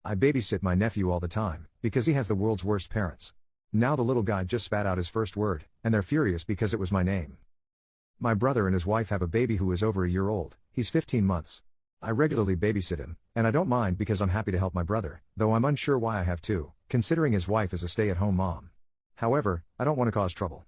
I babysit my nephew all the time, because he has the world's worst parents. Now the little guy just spat out his first word, and they're furious because it was my name. My brother and his wife have a baby who is over a year old. He's 15 months. I regularly babysit him, and I don't mind because I'm happy to help my brother, though I'm unsure why I have to, considering his wife is a stay-at-home mom. However, I don't want to cause trouble.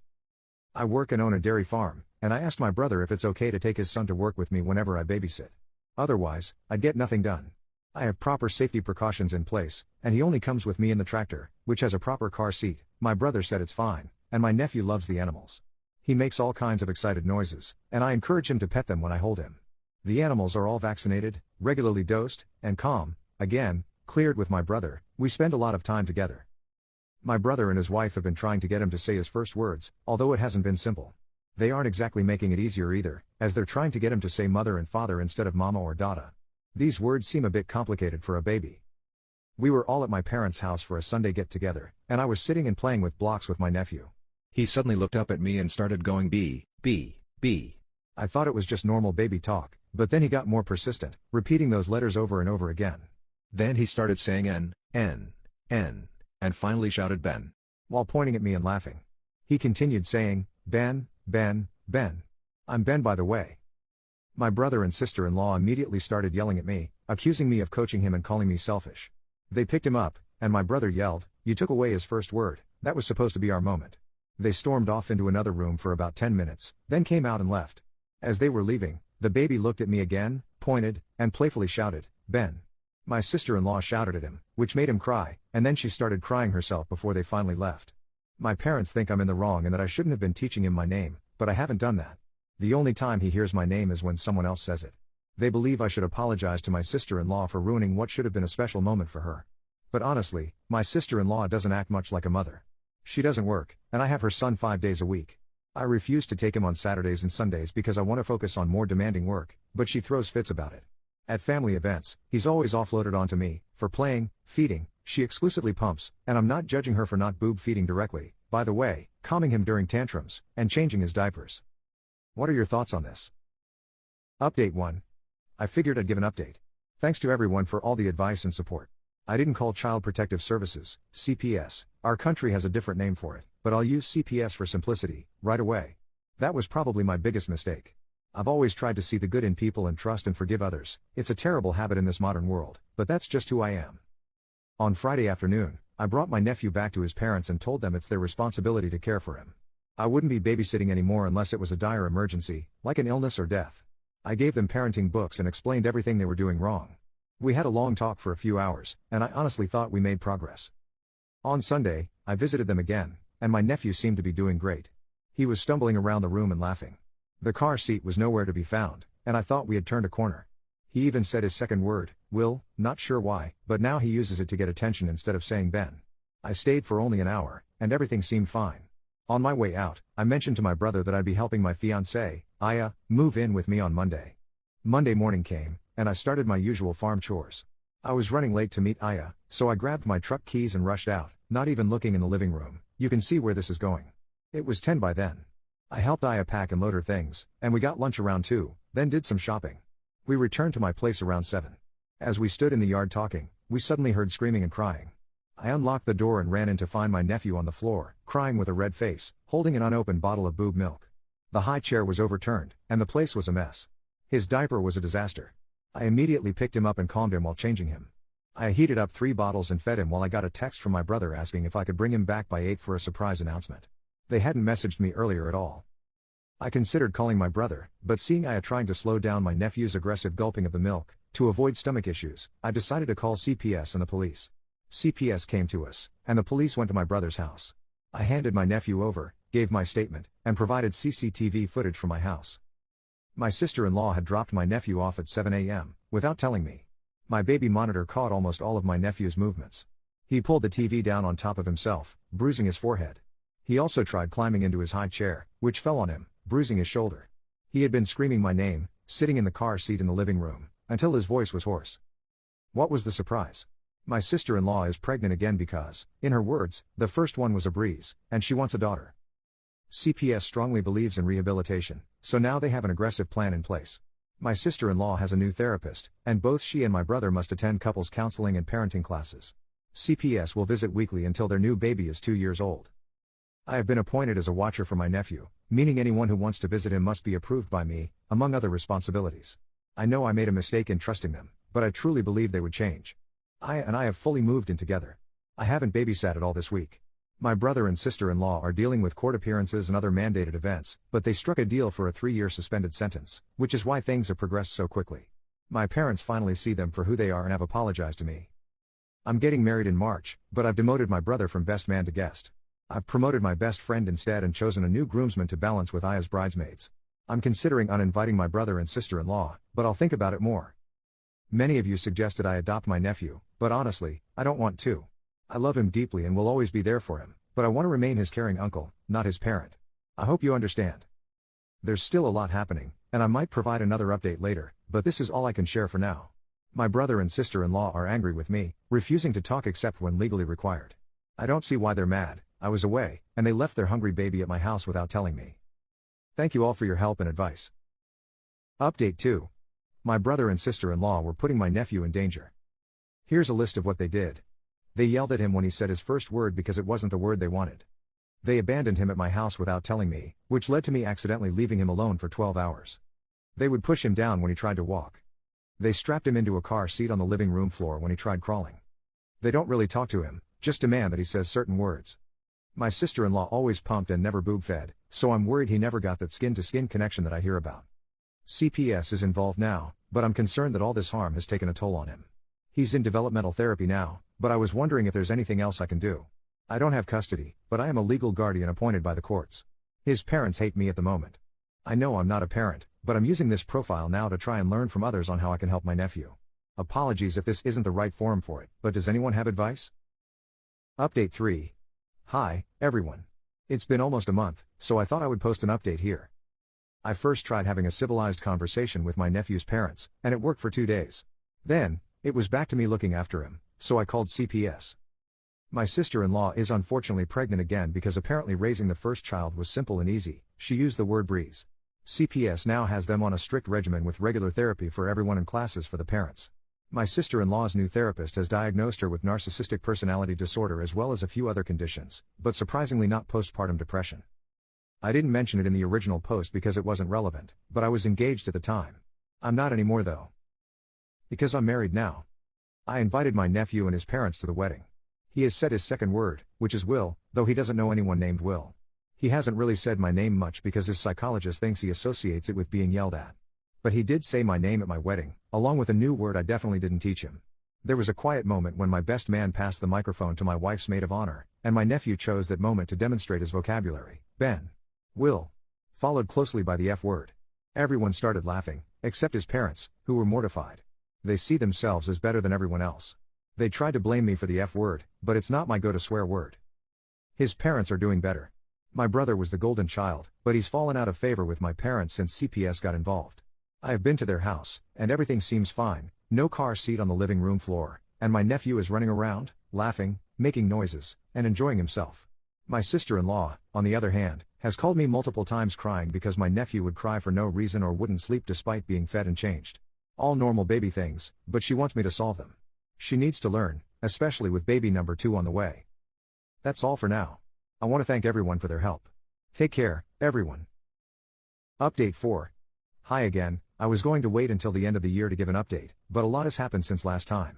I work and own a dairy farm, and I asked my brother if it's okay to take his son to work with me whenever I babysit. Otherwise, I'd get nothing done. I have proper safety precautions in place, and he only comes with me in the tractor, which has a proper car seat. My brother said it's fine, and my nephew loves the animals. He makes all kinds of excited noises, and I encourage him to pet them when I hold him. The animals are all vaccinated, regularly dosed, and calm, again, cleared with my brother. We spend a lot of time together. My brother and his wife have been trying to get him to say his first words, although it hasn't been simple. They aren't exactly making it easier either, as they're trying to get him to say mother and father instead of mama or dada. These words seem a bit complicated for a baby. We were all at my parents' house for a Sunday get-together, and I was sitting and playing with blocks with my nephew. He suddenly looked up at me and started going B, B, B. I thought it was just normal baby talk, but then he got more persistent, repeating those letters over and over again. Then he started saying N, N, N, and finally shouted Ben, while pointing at me and laughing. He continued saying, Ben, Ben, Ben. I'm Ben, by the way. My brother and sister-in-law immediately started yelling at me, accusing me of coaching him and calling me selfish. They picked him up, and my brother yelled, "You took away his first word, that was supposed to be our moment." They stormed off into another room for about 10 minutes, then came out and left. As they were leaving, the baby looked at me again, pointed, and playfully shouted, Ben. My sister-in-law shouted at him, which made him cry, and then she started crying herself before they finally left. My parents think I'm in the wrong and that I shouldn't have been teaching him my name, but I haven't done that. The only time he hears my name is when someone else says it. They believe I should apologize to my sister-in-law for ruining what should have been a special moment for her. But honestly, my sister-in-law doesn't act much like a mother. She doesn't work, and I have her son 5 days a week. I refuse to take him on Saturdays and Sundays because I want to focus on more demanding work, but she throws fits about it. At family events, he's always offloaded onto me, for playing, feeding. She exclusively pumps, and I'm not judging her for not boob feeding directly, by the way, calming him during tantrums, and changing his diapers. What are your thoughts on this? Update 1. I figured I'd give an update. Thanks to everyone for all the advice and support. I didn't call Child Protective Services, CPS, our country has a different name for it, but I'll use CPS for simplicity, right away. That was probably my biggest mistake. I've always tried to see the good in people and trust and forgive others. It's a terrible habit in this modern world, but that's just who I am. On Friday afternoon, I brought my nephew back to his parents and told them it's their responsibility to care for him. I wouldn't be babysitting anymore unless it was a dire emergency, like an illness or death. I gave them parenting books and explained everything they were doing wrong. We had a long talk for a few hours, and I honestly thought we made progress. On Sunday, I visited them again, and my nephew seemed to be doing great. He was stumbling around the room and laughing. The car seat was nowhere to be found, and I thought we had turned a corner. He even said his second word, Will, not sure why, but now he uses it to get attention instead of saying Ben. I stayed for only an hour, and everything seemed fine. On my way out, I mentioned to my brother that I'd be helping my fiancée, AITA, move in with me on Monday. Monday morning came, and I started my usual farm chores. I was running late to meet AITA, so I grabbed my truck keys and rushed out, not even looking in the living room. You can see where this is going. It was 10 by then. I helped AITA pack and load her things, and we got lunch around 2, then did some shopping. We returned to my place around 7. As we stood in the yard talking, we suddenly heard screaming and crying. I unlocked the door and ran in to find my nephew on the floor, crying with a red face, holding an unopened bottle of boob milk. The high chair was overturned, and the place was a mess. His diaper was a disaster. I immediately picked him up and calmed him while changing him. I heated up 3 bottles and fed him while I got a text from my brother asking if I could bring him back by 8 for a surprise announcement. They hadn't messaged me earlier at all. I considered calling my brother, but seeing I trying to slow down my nephew's aggressive gulping of the milk, to avoid stomach issues, I decided to call CPS and the police. CPS came to us, and the police went to my brother's house. I handed my nephew over, gave my statement, and provided CCTV footage from my house. My sister-in-law had dropped my nephew off at 7 a.m., without telling me. My baby monitor caught almost all of my nephew's movements. He pulled the TV down on top of himself, bruising his forehead. He also tried climbing into his high chair, which fell on him, bruising his shoulder. He had been screaming my name, sitting in the car seat in the living room, until his voice was hoarse. What was the surprise? My sister-in-law is pregnant again because, in her words, the first one was a breeze, and she wants a daughter. CPS strongly believes in rehabilitation, so now they have an aggressive plan in place. My sister-in-law has a new therapist, and both she and my brother must attend couples counseling and parenting classes. CPS will visit weekly until their new baby is 2 years old. I have been appointed as a watcher for my nephew, meaning anyone who wants to visit him must be approved by me, among other responsibilities. I know I made a mistake in trusting them, but I truly believe they would change. I have fully moved in together. I haven't babysat at all this week. My brother and sister-in-law are dealing with court appearances and other mandated events, but they struck a deal for a 3-year suspended sentence, which is why things have progressed so quickly. My parents finally see them for who they are and have apologized to me. I'm getting married in March, but I've demoted my brother from best man to guest. I've promoted my best friend instead and chosen a new groomsman to balance with AITA's bridesmaids. I'm considering uninviting my brother and sister-in-law, but I'll think about it more. Many of you suggested I adopt my nephew, but honestly, I don't want to. I love him deeply and will always be there for him, but I want to remain his caring uncle, not his parent. I hope you understand. There's still a lot happening, and I might provide another update later, but this is all I can share for now. My brother and sister-in-law are angry with me, refusing to talk except when legally required. I don't see why they're mad. I was away, and they left their hungry baby at my house without telling me. Thank you all for your help and advice. Update 2. My brother and sister-in-law were putting my nephew in danger. Here's a list of what they did. They yelled at him when he said his first word because it wasn't the word they wanted. They abandoned him at my house without telling me, which led to me accidentally leaving him alone for 12 hours. They would push him down when he tried to walk. They strapped him into a car seat on the living room floor when he tried crawling. They don't really talk to him, just demand that he says certain words. My sister-in-law always pumped and never boob-fed, so I'm worried he never got that skin-to-skin connection that I hear about. CPS is involved now, but I'm concerned that all this harm has taken a toll on him. He's in developmental therapy now, but I was wondering if there's anything else I can do. I don't have custody, but I am a legal guardian appointed by the courts. His parents hate me at the moment. I know I'm not a parent, but I'm using this profile now to try and learn from others on how I can help my nephew. Apologies if this isn't the right forum for it, but does anyone have advice? Update 3. Hi, everyone. It's been almost a month, so I thought I would post an update here. I first tried having a civilized conversation with my nephew's parents, and it worked for 2 days. Then, it was back to me looking after him, so I called CPS. My sister-in-law is unfortunately pregnant again because apparently raising the first child was simple and easy. She used the word breeze. CPS now has them on a strict regimen with regular therapy for everyone and classes for the parents. My sister-in-law's new therapist has diagnosed her with narcissistic personality disorder as well as a few other conditions, but surprisingly not postpartum depression. I didn't mention it in the original post because it wasn't relevant, but I was engaged at the time. I'm not anymore though. Because I'm married now. I invited my nephew and his parents to the wedding. He has said his second word, which is Will, though he doesn't know anyone named Will. He hasn't really said my name much because his psychologist thinks he associates it with being yelled at. But he did say my name at my wedding, along with a new word I definitely didn't teach him. There was a quiet moment when my best man passed the microphone to my wife's maid of honor, and my nephew chose that moment to demonstrate his vocabulary. Ben. Will. Followed closely by the F word. Everyone started laughing, except his parents, who were mortified. They see themselves as better than everyone else. They tried to blame me for the F word, but it's not my go-to swear word. His parents are doing better. My brother was the golden child, but he's fallen out of favor with my parents since CPS got involved. I have been to their house, and everything seems fine, no car seat on the living room floor, and my nephew is running around, laughing, making noises, and enjoying himself. My sister-in-law, on the other hand, has called me multiple times crying because my nephew would cry for no reason or wouldn't sleep despite being fed and changed. All normal baby things, but she wants me to solve them. She needs to learn, especially with baby number 2 on the way. That's all for now. I want to thank everyone for their help. Take care, everyone. Update 4. Hi again. I was going to wait until the end of the year to give an update, but a lot has happened since last time.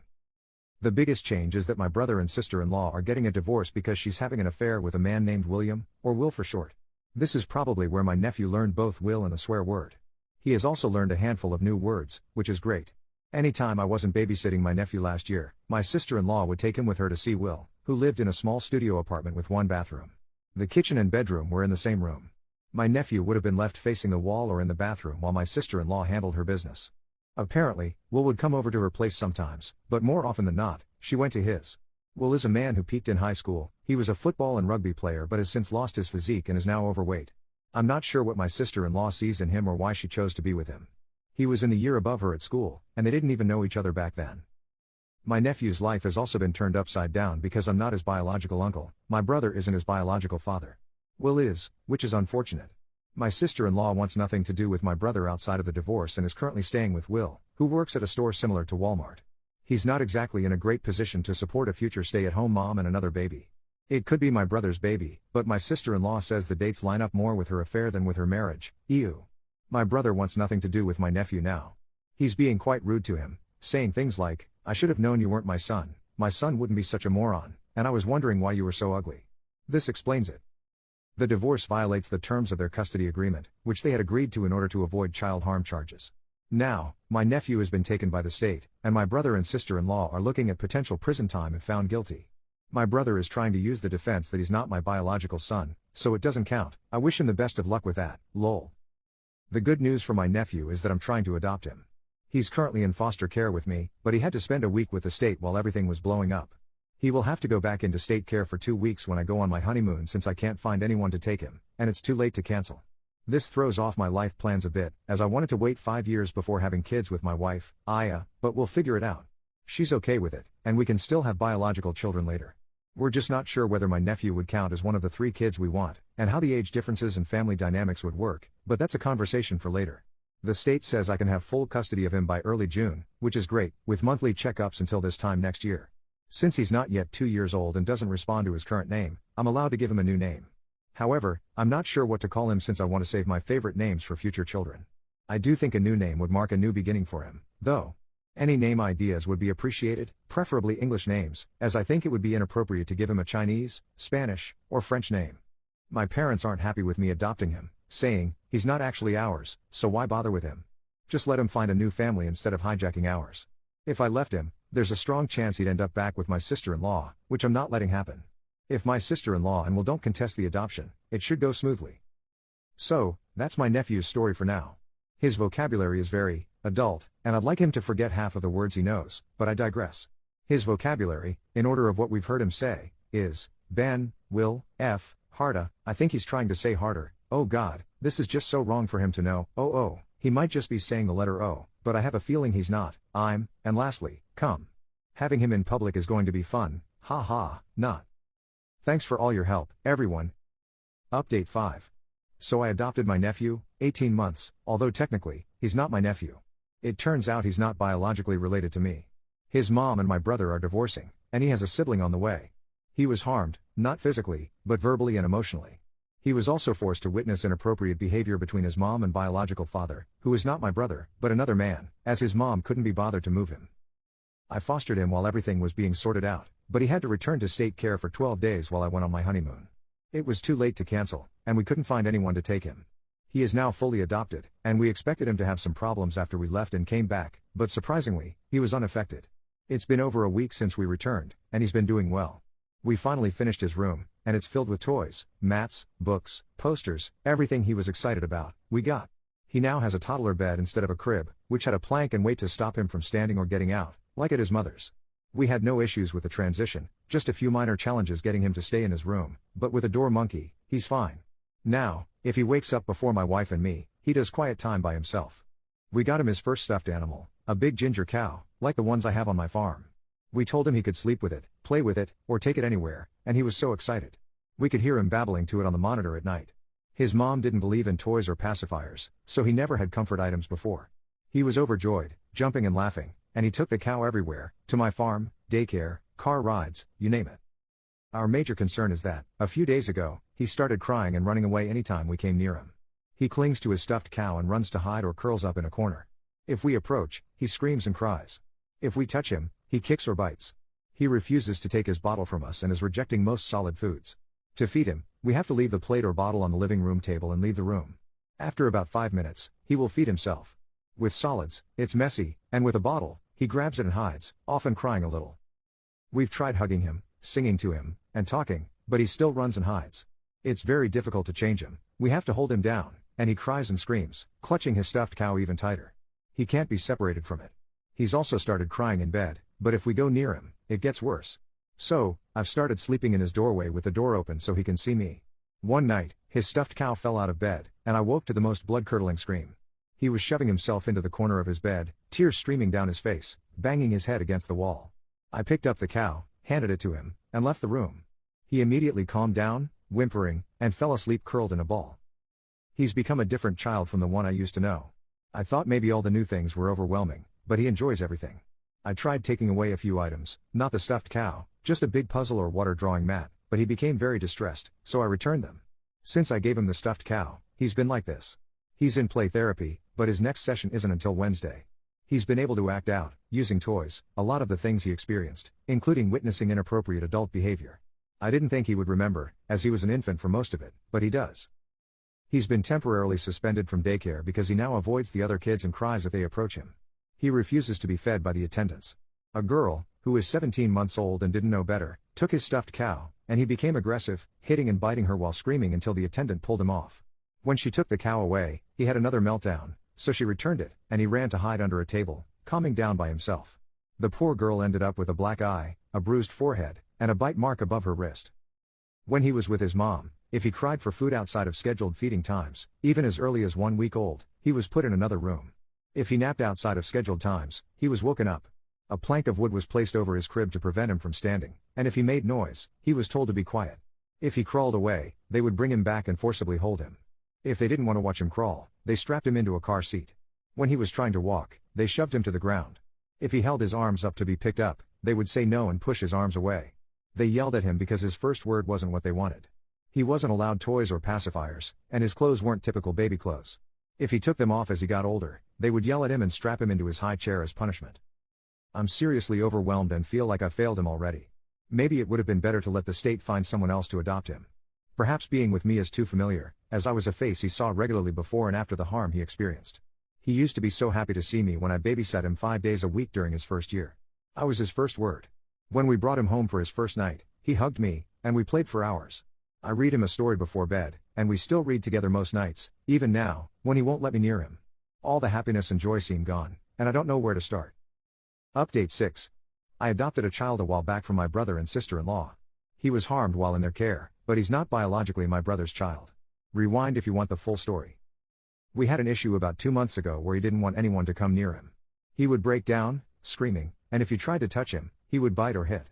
The biggest change is that my brother and sister-in-law are getting a divorce because she's having an affair with a man named William, or Will for short. This is probably where my nephew learned both Will and the swear word. He has also learned a handful of new words, which is great. Anytime I wasn't babysitting my nephew last year, my sister-in-law would take him with her to see Will, who lived in a small studio apartment with 1 bathroom. The kitchen and bedroom were in the same room. My nephew would have been left facing the wall or in the bathroom while my sister-in-law handled her business. Apparently, Will would come over to her place sometimes, but more often than not, she went to his. Will is a man who peaked in high school. He was a football and rugby player but has since lost his physique and is now overweight. I'm not sure what my sister-in-law sees in him or why she chose to be with him. He was in the year above her at school, and they didn't even know each other back then. My nephew's life has also been turned upside down because I'm not his biological uncle. My brother isn't his biological father. Will is, which is unfortunate. My sister-in-law wants nothing to do with my brother outside of the divorce and is currently staying with Will, who works at a store similar to Walmart. He's not exactly in a great position to support a future stay-at-home mom and another baby. It could be my brother's baby, but my sister-in-law says the dates line up more with her affair than with her marriage. Ew. My brother wants nothing to do with my nephew now. He's being quite rude to him, saying things like, "I should have known you weren't my son wouldn't be such a moron, and I was wondering why you were so ugly." This explains it. The divorce violates the terms of their custody agreement, which they had agreed to in order to avoid child harm charges. Now, my nephew has been taken by the state, and my brother and sister-in-law are looking at potential prison time if found guilty. My brother is trying to use the defense that he's not my biological son, so it doesn't count. I wish him the best of luck with that, lol. The good news for my nephew is that I'm trying to adopt him. He's currently in foster care with me, but he had to spend a week with the state while everything was blowing up. He will have to go back into state care for 2 weeks when I go on my honeymoon since I can't find anyone to take him, and it's too late to cancel. This throws off my life plans a bit, as I wanted to wait 5 years before having kids with my wife, AITA, but we'll figure it out. She's okay with it, and we can still have biological children later. We're just not sure whether my nephew would count as one of the 3 kids we want, and how the age differences and family dynamics would work, but that's a conversation for later. The state says I can have full custody of him by early June, which is great, with monthly checkups until this time next year. Since he's not yet 2 years old and doesn't respond to his current name, I'm allowed to give him a new name. However, I'm not sure what to call him since I want to save my favorite names for future children. I do think a new name would mark a new beginning for him, though. Any name ideas would be appreciated, preferably English names, as I think it would be inappropriate to give him a Chinese, Spanish, or French name. My parents aren't happy with me adopting him, saying, "He's not actually ours, so why bother with him? Just let him find a new family instead of hijacking ours." If I left him, there's a strong chance he'd end up back with my sister-in-law, which I'm not letting happen. If my sister-in-law and Will don't contest the adoption, it should go smoothly. So, that's my nephew's story for now. His vocabulary is very adult, and I'd like him to forget half of the words he knows, but I digress. His vocabulary, in order of what we've heard him say, is Ben, Will, F, Harda. I think he's trying to say harder. Oh God, this is just so wrong for him to know. Oh, he might just be saying the letter O, but I have a feeling he's not. And lastly, come. Having him in public is going to be fun, not. Thanks for all your help, everyone. Update 5. So I adopted my nephew, 18 months, although technically, he's not my nephew. It turns out he's not biologically related to me. His mom and my brother are divorcing, and he has a sibling on the way. He was harmed, not physically, but verbally and emotionally. He was also forced to witness inappropriate behavior between his mom and biological father, who is not my brother, but another man, as his mom couldn't be bothered to move him. I fostered him while everything was being sorted out, but he had to return to state care for 12 days while I went on my honeymoon. It was too late to cancel, and we couldn't find anyone to take him. He is now fully adopted, and we expected him to have some problems after we left and came back, but surprisingly, he was unaffected. It's been over a week since we returned, and he's been doing well. We finally finished his room, and it's filled with toys, mats, books, posters, everything he was excited about, we got. He now has a toddler bed instead of a crib, which had a plank and weight to stop him from standing or getting out, like at his mother's. We had no issues with the transition, just a few minor challenges getting him to stay in his room, but with a door monkey, he's fine. Now, if he wakes up before my wife and me, he does quiet time by himself. We got him his first stuffed animal, a big ginger cow, like the ones I have on my farm. We told him he could sleep with it, play with it, or take it anywhere, and he was so excited. We could hear him babbling to it on the monitor at night. His mom didn't believe in toys or pacifiers, so he never had comfort items before. He was overjoyed, jumping and laughing, and he took the cow everywhere, to my farm, daycare, car rides, you name it. Our major concern is that, a few days ago, he started crying and running away anytime we came near him. He clings to his stuffed cow and runs to hide or curls up in a corner. If we approach, he screams and cries. If we touch him, he kicks or bites. He refuses to take his bottle from us and is rejecting most solid foods. To feed him, we have to leave the plate or bottle on the living room table and leave the room. After about 5 minutes, he will feed himself. With solids, it's messy, and with a bottle, he grabs it and hides, often crying a little. We've tried hugging him, singing to him, and talking, but he still runs and hides. It's very difficult to change him. We have to hold him down, and he cries and screams, clutching his stuffed cow even tighter. He can't be separated from it. He's also started crying in bed, but if we go near him, it gets worse. So, I've started sleeping in his doorway with the door open so he can see me. One night, his stuffed cow fell out of bed, and I woke to the most blood-curdling scream. He was shoving himself into the corner of his bed, tears streaming down his face, banging his head against the wall. I picked up the cow, handed it to him, and left the room. He immediately calmed down, whimpering, and fell asleep curled in a ball. He's become a different child from the one I used to know. I thought maybe all the new things were overwhelming, but he enjoys everything. I tried taking away a few items, not the stuffed cow, just a big puzzle or water drawing mat, but he became very distressed, so I returned them. Since I gave him the stuffed cow, he's been like this. He's in play therapy, but his next session isn't until Wednesday. He's been able to act out, using toys, a lot of the things he experienced, including witnessing inappropriate adult behavior. I didn't think he would remember, as he was an infant for most of it, but he does. He's been temporarily suspended from daycare because he now avoids the other kids and cries if they approach him. He refuses to be fed by the attendants. A girl, who is 17 months old and didn't know better, took his stuffed cow, and he became aggressive, hitting and biting her while screaming until the attendant pulled him off. When she took the cow away, he had another meltdown, so she returned it, and he ran to hide under a table, calming down by himself. The poor girl ended up with a black eye, a bruised forehead, and a bite mark above her wrist. When he was with his mom, if he cried for food outside of scheduled feeding times, even as early as 1 week old, he was put in another room. If he napped outside of scheduled times, he was woken up. A plank of wood was placed over his crib to prevent him from standing, and if he made noise, he was told to be quiet. If he crawled away, they would bring him back and forcibly hold him. If they didn't want to watch him crawl, they strapped him into a car seat. When he was trying to walk, they shoved him to the ground. If he held his arms up to be picked up, they would say no and push his arms away. They yelled at him because his first word wasn't what they wanted. He wasn't allowed toys or pacifiers, and his clothes weren't typical baby clothes. If he took them off as he got older, they would yell at him and strap him into his high chair as punishment. I'm seriously overwhelmed and feel like I failed him already. Maybe it would have been better to let the state find someone else to adopt him. Perhaps being with me is too familiar, as I was a face he saw regularly before and after the harm he experienced. He used to be so happy to see me when I babysat him 5 days a week during his first year. I was his first word. When we brought him home for his first night, he hugged me, and we played for hours. I read him a story before bed, and we still read together most nights, even now, when he won't let me near him. All the happiness and joy seem gone, and I don't know where to start. Update 6. I adopted a child a while back from my brother and sister-in-law. He was harmed while in their care, but he's not biologically my brother's child. Rewind if you want the full story. We had an issue about 2 months ago where he didn't want anyone to come near him. He would break down, screaming, and if you tried to touch him, he would bite or hit.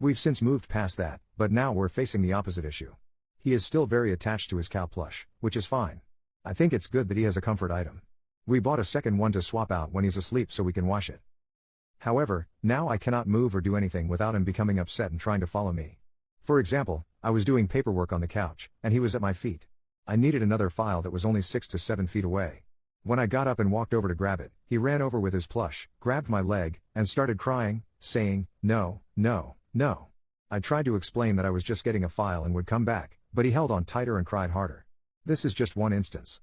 We've since moved past that, but now we're facing the opposite issue. He is still very attached to his cow plush, which is fine. I think it's good that he has a comfort item. We bought a second one to swap out when he's asleep so we can wash it. However, now I cannot move or do anything without him becoming upset and trying to follow me. For example, I was doing paperwork on the couch, and he was at my feet. I needed another file that was only 6 to 7 feet away. When I got up and walked over to grab it, he ran over with his plush, grabbed my leg, and started crying, saying, "No, no, no." I tried to explain that I was just getting a file and would come back, but he held on tighter and cried harder. This is just one instance.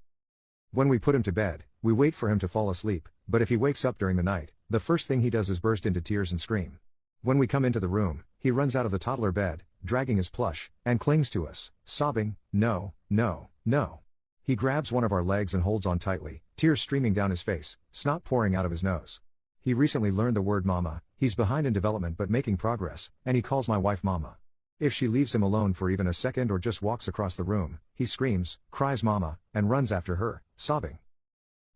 When we put him to bed, we wait for him to fall asleep, but if he wakes up during the night, the first thing he does is burst into tears and scream. When we come into the room, he runs out of the toddler bed, dragging his plush, and clings to us, sobbing, "No, no, no." He grabs one of our legs and holds on tightly, tears streaming down his face, snot pouring out of his nose. He recently learned the word mama. He's behind in development but making progress, and he calls my wife mama. If she leaves him alone for even a second or just walks across the room, he screams, cries mama, and runs after her, sobbing.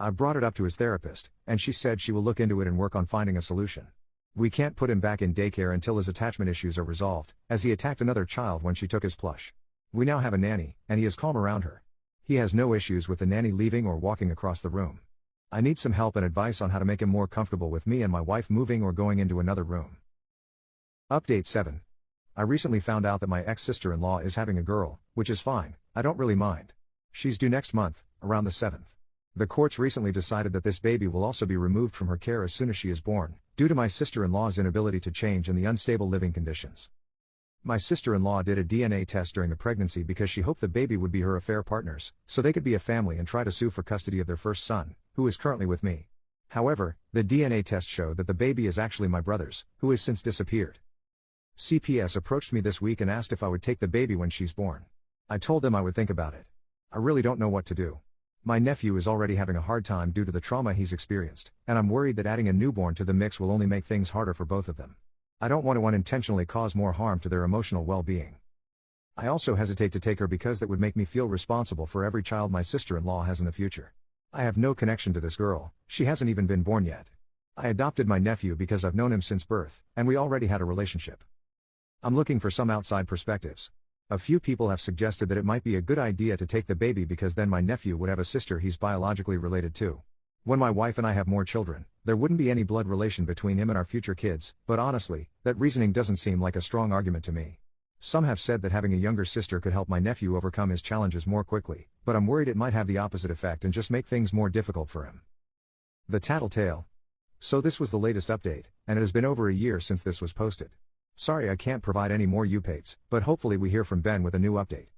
I brought it up to his therapist, and she said she will look into it and work on finding a solution. We can't put him back in daycare until his attachment issues are resolved, as he attacked another child when she took his plush. We now have a nanny, and he is calm around her. He has no issues with the nanny leaving or walking across the room. I need some help and advice on how to make him more comfortable with me and my wife moving or going into another room. Update 7. I recently found out that my ex-sister-in-law is having a girl, which is fine, I don't really mind. She's due next month, around the 7th. The courts recently decided that this baby will also be removed from her care as soon as she is born, due to my sister-in-law's inability to change and the unstable living conditions. My sister-in-law did a DNA test during the pregnancy because she hoped the baby would be her affair partners, so they could be a family and try to sue for custody of their first son, who is currently with me. However, the DNA test showed that the baby is actually my brother's, who has since disappeared. CPS approached me this week and asked if I would take the baby when she's born. I told them I would think about it. I really don't know what to do. My nephew is already having a hard time due to the trauma he's experienced, and I'm worried that adding a newborn to the mix will only make things harder for both of them. I don't want to unintentionally cause more harm to their emotional well-being. I also hesitate to take her because that would make me feel responsible for every child my sister-in-law has in the future. I have no connection to this girl, she hasn't even been born yet. I adopted my nephew because I've known him since birth, and we already had a relationship. I'm looking for some outside perspectives. A few people have suggested that it might be a good idea to take the baby because then my nephew would have a sister he's biologically related to. When my wife and I have more children, there wouldn't be any blood relation between him and our future kids, but honestly, that reasoning doesn't seem like a strong argument to me. Some have said that having a younger sister could help my nephew overcome his challenges more quickly, but I'm worried it might have the opposite effect and just make things more difficult for him. The Tattletale. So this was the latest update, and it has been over a year since this was posted. Sorry I can't provide any more updates, but hopefully we hear from Ben with a new update.